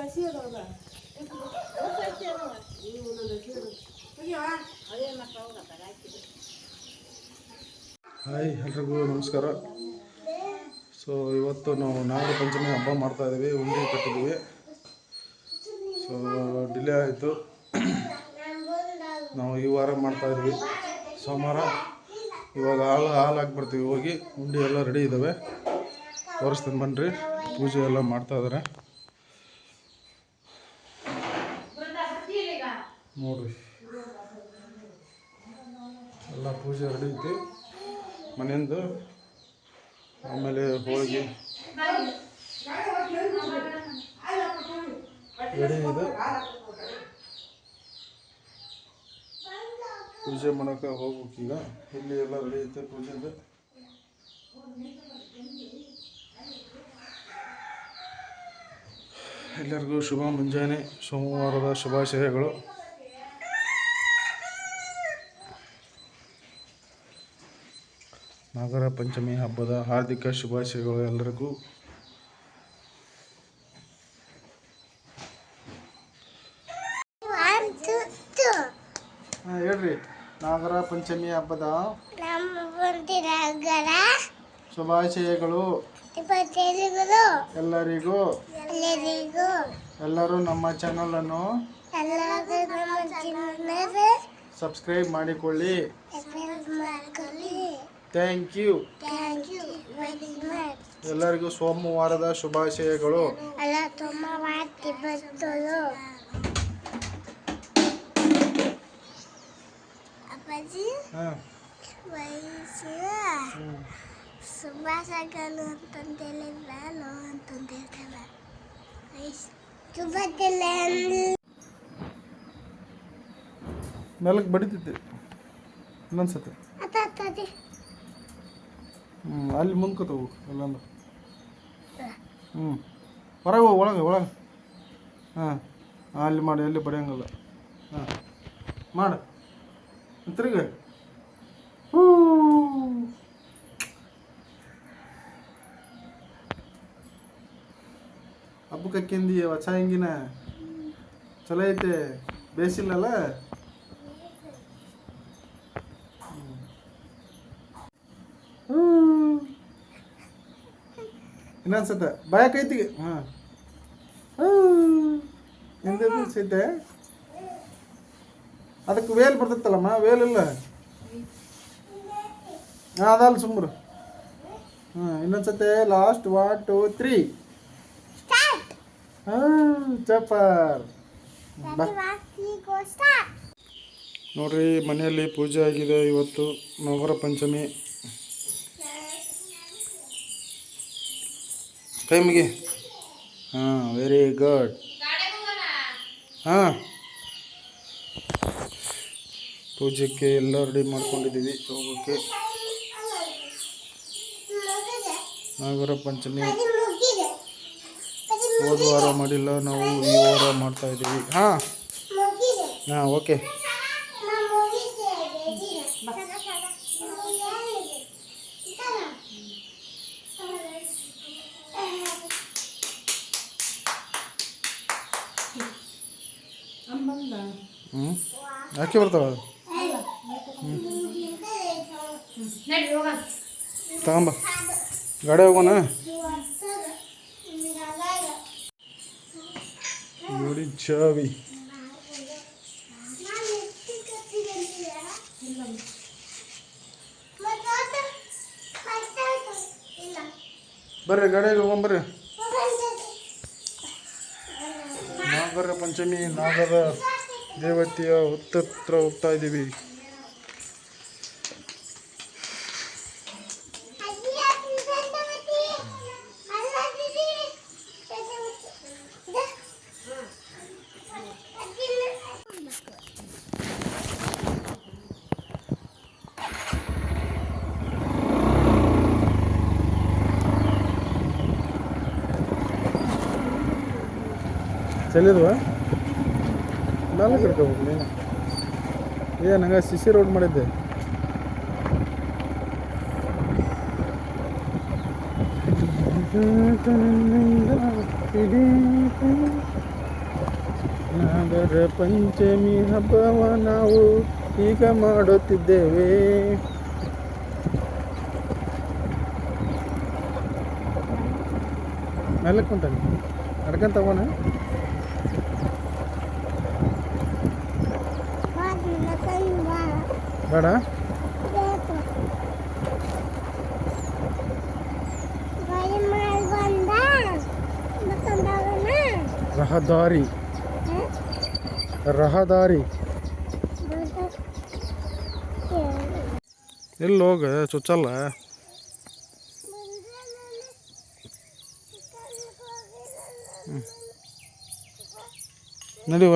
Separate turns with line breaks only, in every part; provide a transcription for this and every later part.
Hi ಎಲ್ರಿಗೂ ನಮಸ್ಕಾರ. So ಇವತ್ತು ನಾವು ನಾಗರ ಪಂಚಮಿ ಹಬ್ಬ ಮಾಡ್ತಾಯಿದ್ದೀವಿ, ಉಂಡೆ ಕಟ್ಟಿದ್ದೀವಿ. ಸೊ ಡಿಲೇ ಆಯಿತು, ನಾವು ಈ ವಾರ ಮಾಡ್ತಾಯಿದ್ವಿ ಸೋಮವಾರ. ಇವಾಗ ಹಾಲು ಹಾಕ್ಬಿಡ್ತೀವಿ, ಹೋಗಿ ಉಂಡೆ ಎಲ್ಲ ರೆಡಿ ಇದ್ದಾವೆ, ತೋರಿಸ್ತೀನಿ ಬನ್ನಿರಿ. ಪೂಜೆ ಎಲ್ಲ ಮಾಡ್ತಾಯಿದ್ದಾರೆ ನೋಡಿರಿ, ಎಲ್ಲ ಪೂಜೆ ರೆಡಿ ಐತಿ ಮನೆಯಿಂದ. ಆಮೇಲೆ ಹೋಳಿಗೆ ರೆಡಿ ಇದೆ, ಪೂಜೆ ಮಾಡೋಕೆ ಹೋಗ್ಬೇಕು ಈಗ. ಇಲ್ಲಿ ಎಲ್ಲ ರೆಡಿ ಐತೆ ಪೂಜೆಯಿಂದ. ಎಲ್ಲರಿಗೂ ಶುಭ ಮುಂಜಾನೆ, ಸೋಮವಾರದ ಶುಭಾಶಯಗಳು. ನಾಗರ ಪಂಚಮಿ ಹಬ್ಬದ ಹಾರ್ದಿಕ ಶುಭಾಶಯಗಳು ಎಲ್ಲರಿಗೂ. ಹೇಳ್ರಿ, ನಾಗರ ಪಂಚಮಿ ಹಬ್ಬದ ಶುಭಾಶಯಗಳು ಎಲ್ಲರಿಗೂ. ಎಲ್ಲರೂ ನಮ್ಮ ಚಾನಲ್ ಅನ್ನು ಸಬ್ಸ್ಕ್ರೈಬ್ ಮಾಡಿಕೊಳ್ಳಿ. Thank you. ಎಲ್ಲರಿಗೂ ಸೋಮವಾರದ ಶುಭಾಶಯಗಳು.
ಶುಭಾಶಯಗಳು ಅಂತಂದೇಳಿ
ಮೆಲ್ಲಕ್ಕೆ ಬಡಿತೈತಿ ಇನ್ನೊಂದ್ಸತಿ. ಅಲ್ಲಿ ಮುಂದ್ಕೋತವು ಎಲ್ಲಂದ್ರೆ. ಹೊರಗೆ ಹೋಗಿ, ಒಳಗೆ. ಹಾಂ, ಅಲ್ಲಿ ಮಾಡಿ, ಎಲ್ಲಿ ಬಡಿಯಂಗಲ್ಲ. ಹಾಂ, ಮಾಡು ತಿರುಗಿ. ಹಬ್ಬಕ್ಕೆ ಅಕ್ಕಿಂದಿ ಹೊಸ ಹೆಂಗಿನ ಚಲೋ ಐತೆ, ಬೇಸಿಲ್ಲಲ್ಲ. ಇನ್ನೊಂದ್ಸತ ಬಾಯಕೈತಿ. ಹಾಂ, ಹಿಂದೆ ಸೈತೆ. ಅದಕ್ಕೆ ವೇಲ್ ಬರ್ತೈತಲ್ಲಮ್ಮ, ವೇಲ್ ಇಲ್ಲ. ಹಾಂ, ಅದಲ್ಲ ಸುಮ್ರು. ಹಾಂ, ಇನ್ನೊಂದ್ಸತೆ ಲಾಸ್ಟ್ 1 2 3 ಹಾಂ, ಚಪ್ಪರ್. ನೋಡ್ರಿ, ಮನೆಯಲ್ಲಿ ಪೂಜೆ ಆಗಿದೆ ಇವತ್ತು, ನಾಗರ ಪಂಚಮಿ. ಕೈ ಮುಗಿ. ಹಾಂ, ವೆರಿ ಗುಡ್. ಹಾಂ, ಪೂಜೆಗೆ ಎಲ್ಲ ರೆಡಿ ಮಾಡ್ಕೊಂಡಿದ್ದೀವಿ ಹೋಗೋಕ್ಕೆ. ನಾಗರ ಪಂಚಮಿ ಹೋದ ವಾರ ಮಾಡಿಲ್ಲ, ನಾವು ಈ ವಾರ ಮಾಡ್ತಾಯಿದ್ದೀವಿ. ಹಾಂ ಹಾಂ, ಓಕೆ. ಯಾಕೆ ಬರ್ತಾವ? ತಗೊಂಬ, ಗಾಡಿ ಹೋಗೋಣ. ನೋಡಿ ಚಾವಿ. ಬರ್ರಿ, ಗಾಡಿಯಾಗ ಹೋಗೊಂಬರ್ರಿ. ನಾಗರ ಪಂಚಮಿ, ನಾಗರ ದೇವತೆಯ ಹತ್ರ ಹೋಗ್ತಾ ಇದ್ದೀವಿ. ಚಲಿದ್ವಾ ನಾಲ್ಕು ಕರ್ಕೋಬೇಕು ನೀನು. ನಂಗೆ ಸಿಸಿ ರೋಡ್ ಮಾಡಿದ್ದೆ. ಇಡೀ ನಾಗರ ಪಂಚಮಿ ಹಬ್ಬವ ನಾವು ಈಗ ಮಾಡುತ್ತಿದ್ದೇವೆ. ಮೇಲೆ ಕುಂತಾನೆ ನಡ್ಕೊಂತ ಹೋಗೋಣ. ಬೇಡ ರಹದಾರಿ ರಹದಾರಿ ಎಲ್ಲಿ ಹೋಗ ಚುಚ್ಚಲ್ಲ. ನಡಿವ.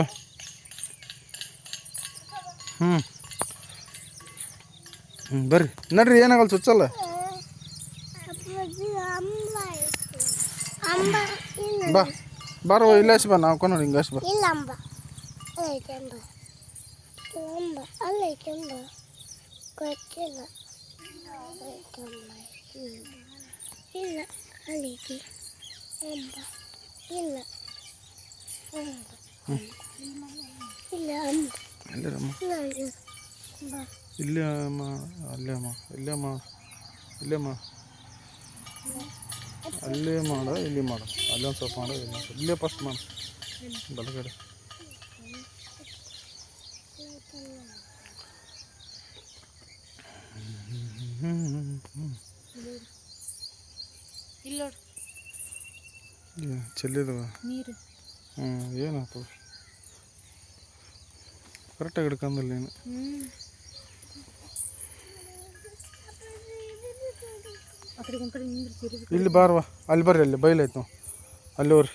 ಬರ್ರಿ ನಡ್ರಿ, ಏನಾಗಲ್ಲ ಚುಚ್ಚಲ್ಲ. ಬಾ ಬಾರೋ ಇಲ್ಲ ಹಸಿ ಬಾ, ನಾವು ಕೊಂಡು ಹಿಂಗೆ ಹಸಿ ಬಾ. ಇಲ್ಲೇ ಅಮ್ಮ, ಅಲ್ಲೇ ಅಮ್ಮ, ಇಲ್ಲೇ ಅಮ್ಮ, ಇಲ್ಲೇ ಅಮ್ಮ, ಅಲ್ಲೇ ಮಾಡು, ಇಲ್ಲಿ ಮಾಡು, ಅಲ್ಲೊಂದು ಸ್ವಲ್ಪ ಮಾಡು, ಇಲ್ಲೇ ಫಸ್ಟ್ ಮಾಡು ಬಲಗಡೆ. ಚೆಲ್ಲಿದವ ನೀರು. ಏನಾಯ್ತು ಕರೆಕ್ಟಾಗಿ ಹಿಡ್ಕೊಂಡಲ್ಲ ನೀನು. ಇಲ್ಲಿ ಬಾರ್ವಾ, ಅಲ್ಲಿ ಬರ್ರಿ, ಅಲ್ಲಿ ಬೈಲಾಯ್ತು ನಾವು, ಅಲ್ಲಿ ಹೋಗ್ರಿ,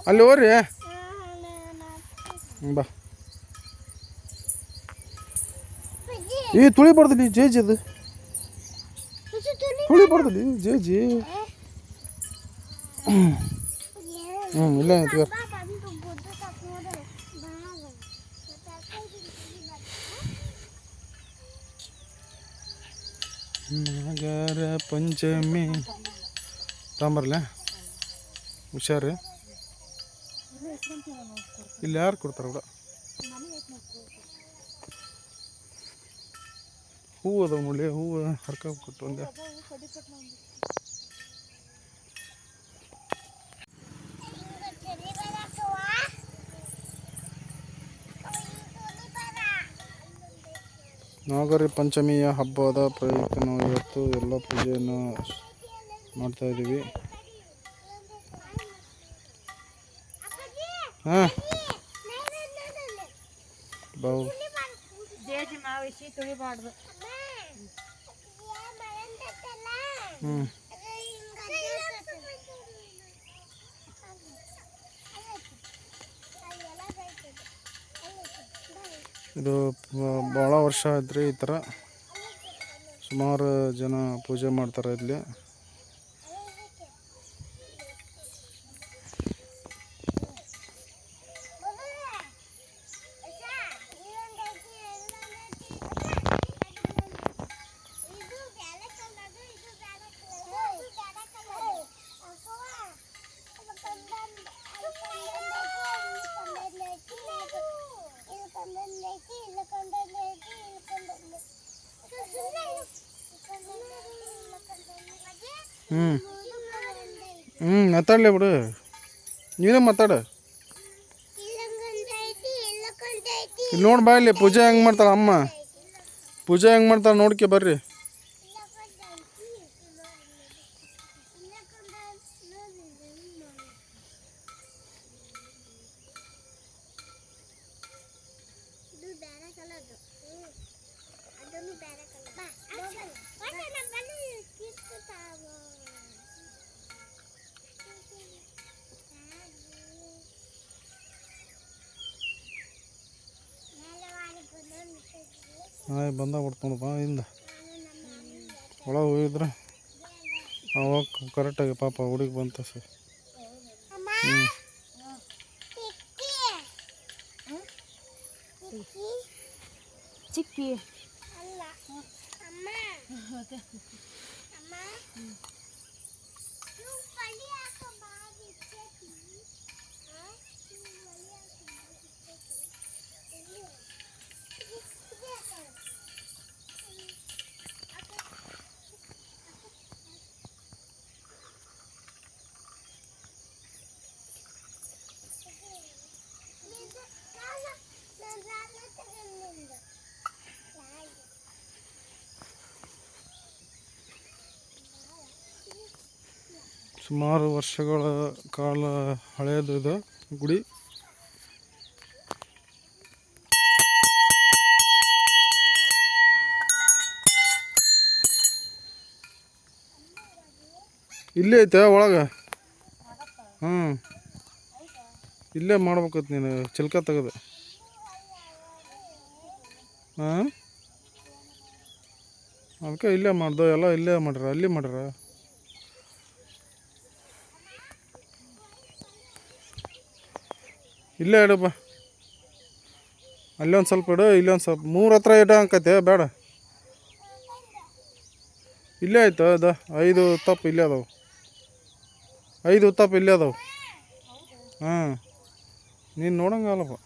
ಅಲ್ಲಿ ಹೋಗ್ರಿ. ಬಾ. ಈ ತುಳಿಬಾರ್ದು ಜೇಜಿ, ಅದು ತುಳಿಬಾರ್ದು ಜೇಜಿ. ಇಲ್ಲ ಐತಿ. ನಾಗರ ಪಂಚಮಿ ತಾಂಬರ್ಲ ಹುಷಾರು. ಇಲ್ಲಿ ಯಾರು ಕೊಡ್ತಾರೆ ಕೂಡ ಹೂವು ಅದಾವ ನೋಡಿ, ಹೂವು ಹರ್ಕೊಟ್ಟು ಒಂದೇ. ನಾಗರ ಪಂಚಮಿಯ ಹಬ್ಬದ ಪ್ರಯುಕ್ತ ನಾವು ಇವತ್ತು ಎಲ್ಲ ಪೂಜೆಯನ್ನು ಮಾಡ್ತಾ ಇದ್ದೀವಿ. ಹಾಂ ಬಾವು ಇದು ಭಾಳ ವರ್ಷ ಆಯ್ತು ಈ ಥರ. ಸುಮಾರು ಜನ ಪೂಜೆ ಮಾಡ್ತಾರೆ ಇಲ್ಲಿ. ಮಾತಾಡಲೇ ಬಿಡು, ನೀನೇ ಮಾತಾಡ. ಇಲ್ಲಿ ನೋಡಿ ಬಾ, ಇಲ್ಲಿ ಪೂಜೆ ಹೆಂಗೆ ಮಾಡ್ತಾಳೆ ಅಮ್ಮ, ಪೂಜೆ ಹೆಂಗೆ ಮಾಡ್ತಾಳೆ ನೋಡ್ಕೆ ಬರ್ರಿ. ನಾಯಿ ಬಂದಾಗ ಬಿಡ್ಕೊಂಡು ಬಾ ಇಂದ ಒಳಗೆ ಹೋಗಿದ್ರೆ ಅವಾಗ ಕರೆಕ್ಟಾಗಿ ಪಾಪ ಹುಡುಗಿ ಬಂತ ಸರ್.
ಚಿಕ್ಕಿ
ಸುಮಾರು ವರ್ಷಗಳ ಕಾಲ ಹಳೆಯದು ಇದು ಗುಡಿ. ಇಲ್ಲೇ ಐತೆ ಒಳಗೆ. ಇಲ್ಲೇ ಮಾಡ್ಬೇಕತ್ ನೀನು ಚಿಲ್ಕ ತೆಗೆದು. ಅದಕ್ಕೆ ಇಲ್ಲೇ ಮಾಡ್ದು ಎಲ್ಲ ಇಲ್ಲೇ ಮಾಡ್ರ, ಅಲ್ಲಿ ಮಾಡ್ರ. ಇಲ್ಲೇ ಇಡಪ್ಪ, ಅಲ್ಲೊಂದು ಸ್ವಲ್ಪ ಇಡು, ಇಲ್ಲೊಂದು ಸ್ವಲ್ಪ. 3 ಹತ್ರ ಇಡ ಅಂಕತೆ ಬೇಡ. ಇಲ್ಲೇ ಆಯ್ತು ಅದು 5 ತಪ್ಪು ಇಲ್ಲೇ ಅದಾವೆ, 5 ತಪ್ಪು ಇಲ್ಲೇ ಅದಾವೆ. ನೀನು ನೋಡಂಗಲ್ಲಪ್ಪ.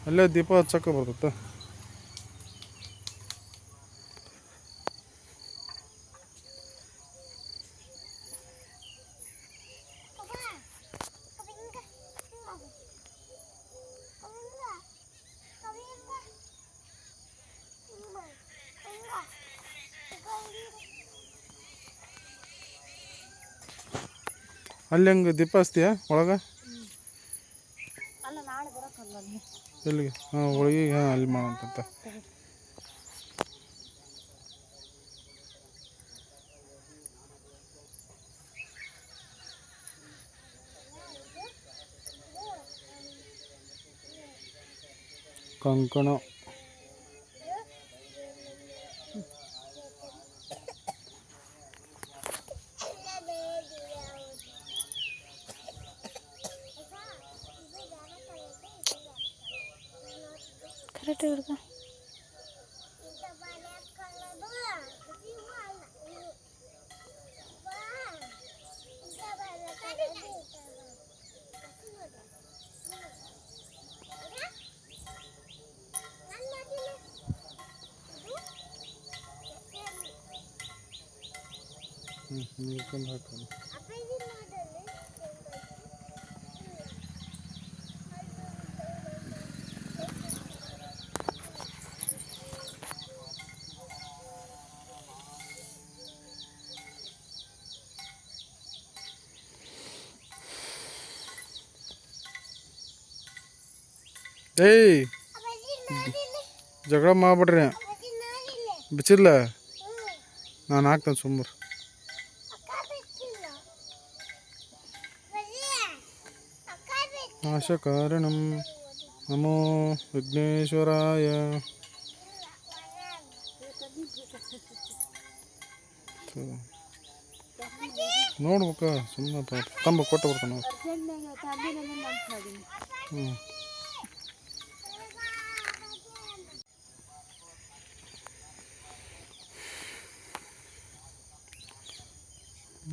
ಅಲ್ಲೇ ದೀಪ ಹಚ್ಚಕ್ಕೆ ಬರ್ತೈತೆ. ಅಲ್ಲಿ ಹೆಂಗೆ ದೀಪ ಹಚ್ತೀಯ ಒಳಗೆ? ಎಲ್ಲಿಗೆ? ಒಳಗೆ ಅಲ್ಲಿ ಮಾಡೋಂತ. ಕಂಕಣ
ಕರೆಕ್ಟ್ ಹಿಡ್ಕ.
ಹಾಕೋಣ. ಏಯ್ ಜಗಳ ಮಾಡ್ಬಿಡ್ರಿ, ಬಿಚ್ಚಿಲ್ಲ. ನಾನು ಹಾಕ್ತೇನೆ ಸುಮ್ಮನೆ. ನಾಶಕಾರಣಂ ನಮೋ ವಿಘ್ನೇಶ್ವರಾಯ. ನೋಡ್ಬೇಕ ಸುಮ್ಮನೆ ತಂಬ ಕೊಟ್ಟು ಬರ್ತಾನೆ.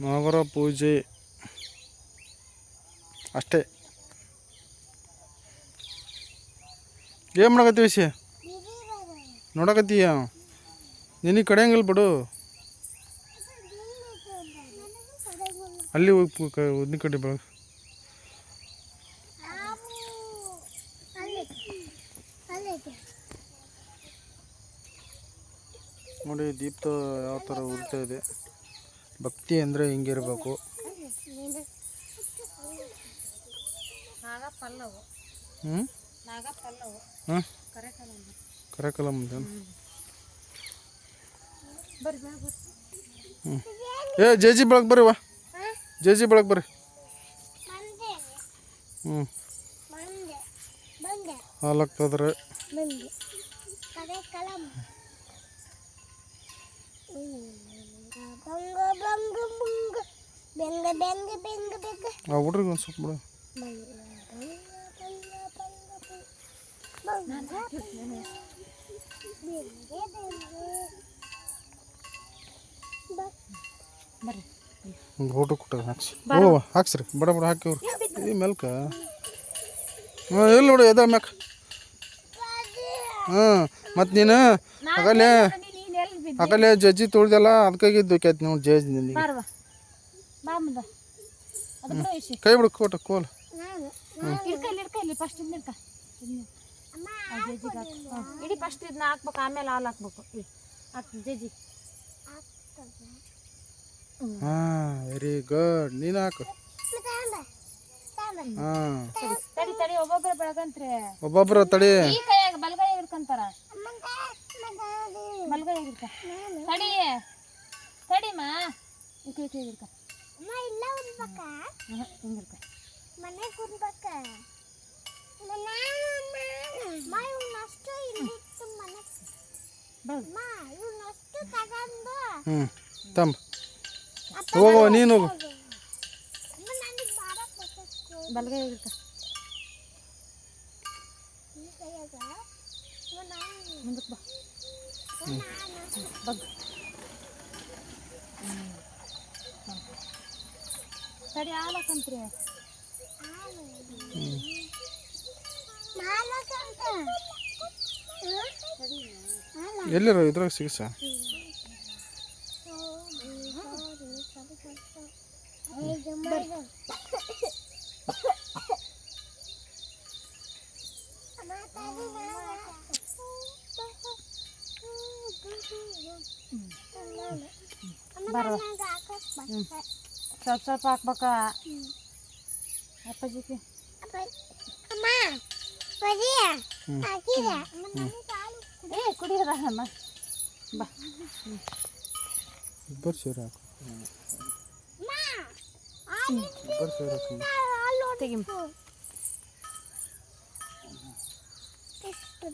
ನಾಗರ ಪೂಜೆ ಅಷ್ಟೇ. ಏನು ಮಾಡಕತ್ತೀವಿ ವಿಷಯ ನೋಡಕತ್ತೀಯ? ನಿನಗೆ ಕಡೆಯಂಗಿಲ್ಲ ಬಿಡು. ಅಲ್ಲಿ ಹೋಗಿ ಉದ್ನಿ ಕಡ್ಡಿ ಬೆಳಗ್ಗೆ ನೋಡಿ. ದೀಪ ಯಾವ ಥರ ಉರಿತಾ ಇದೆ. ಭಕ್ತಿ ಅಂದರೆ ಹಿಂಗಿರಬೇಕು. ಕರೆಕಲಂ ಜೇಜಿ ಬೆಳಗ್ಗೆ ಬರ್ರಿ. ಜೇಜಿ ಬೆಳಗ್ಗೆ ಬರ್ರಿ. ಹಾಲಾಗ್ತದ್ರೆ ಆ ಹುಡ್ರಿಗೆ ಒಂದು ಸ್ವಲ್ಪ ಬಿಡು. ಊಟ ಕೊಟ್ಟ ಹಾಕ್ಸಿ. ಹಾಕ್ಸ್ರಿ ಬಡ ಬಡ ಹಾಕಿವ್ರಿ ಈ ಮೆಲ್ಕ. ಇಲ್ಲ ಬಿಡು ಎದ ಮ್ಯಾಕ. ಮತ್ತು ನೀನು ಆಗಲೇ ಜಜ್ಜಿ ತೊಳ್ದಲ್ಲ, ಅದಕ್ಕಾಗಿ ದುಃಖಾಯ್ತು ನೋಡಿ ಜಜ್ಜಿ ನಿನಗೆ. ಕೈ ಬಿಡು ಕೋಟ ಕೋಲ್.
ಜಜ್ಜಿಗೆ ಹಾಕು ಇಡೀ ಫಸ್ಟ್ ಇದನ್ನ ಹಾಕ್ಬೇಕು ಆಮೇಲೆ ಹಾಲು ಹಾಕ್ಬೇಕು ಹಾಕ್ತೀನಿ ಜಜ್ಜಿ
ಹಾಂ ವೆರಿ ಗುಡ್ ನೀನು ಹಾಕು ಹಾಂ
ತಡಿ ತಡಿ ಒಬ್ಬೊಬ್ಬರು ಬೆಳಗಂತ್ರಿ
ಒಬ್ಬೊಬ್ಬರು ತಡಿ
ಈ ಕೈಯಾಗ ಬಲಗೈ ಹಿಡ್ಕೊಂತಾರ ಬಲಗೈ ಹಿಡ್ಕ ತಡಿ ತಡಿಮ್ಮ ಈ ಕೈ ಕೈ ಹಿಡ್ಕ ಹಿಂಗಿರ್ಕ
ಮನೆ ಕುರ್ಬೇಕ ಇವನಷ್ಟು ತಗೊಂಡು
ಹ್ಞೂ ತಂಬ ಹೋಗೋ ನೀನು ಹೋಗು
ನನಗೆ ಮಾಡಕ್ ಬರ್ತೈತಿ
ಬಲಗೈ ಹಿಡ್ಕ
ಈ ಕೈಯಾಗ
ಮುಂದಕ್ಕೆ ಬಾ ಬಗ್ ತಡಿ ಹಾಲು ಹಾಕಂತ್ರಿ
ಎಲ್ಲಿರೋ ಇದ್ರಾಗ ಸಿಗಸ
ಬರುವ ಸ್ವಲ್ಪ ಸ್ವಲ್ಪ ಹಾಕ್ಬೇಕಾ ಅಪ್ಪಾಜಿಗೆ
ಅಮ್ಮ ಹಾಕಿದೆ
ಏ ಕುಡಿಯೋದಮ್ಮ ಬಾ
ಇಬ್ಬರು ಸೇರಿ ಹಾಕು ಇಬ್ಬರು ಸೇರಿ ಹಾಕು
ತೆಗಿ
ಎಷ್ಟು